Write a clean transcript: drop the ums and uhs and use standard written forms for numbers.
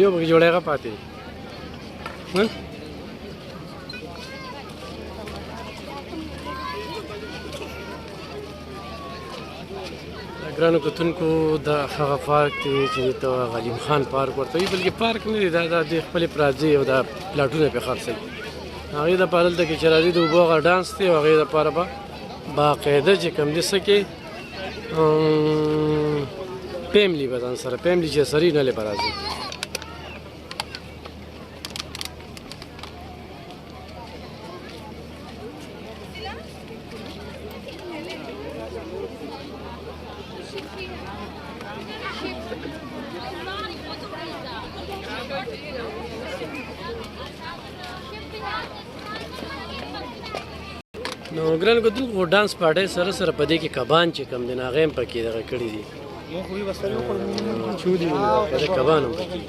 یو پکې جوړېږه پاتې ګرانو کتونکو دا هغه پارک دی چې ته غلیم خان پارک ورته وایي، بلکې پارک نه دی، دا د خپلې پراځي او دا پلاټونه پرې خرڅوي. هغې دپاره دلته کې چې راځي د اوبو هغه ډانس دی او هغې دپاره به باقاعده چې کوم دي څه کې پیملي به ځان سره پیملي چې سري نلې به راځي. نو ګران کتونکو ډانس پارټۍ سره سره په دې کې کبان چې کوم دي نو هغه هم پکې دغه کړي دي، چودي کبان هم پکې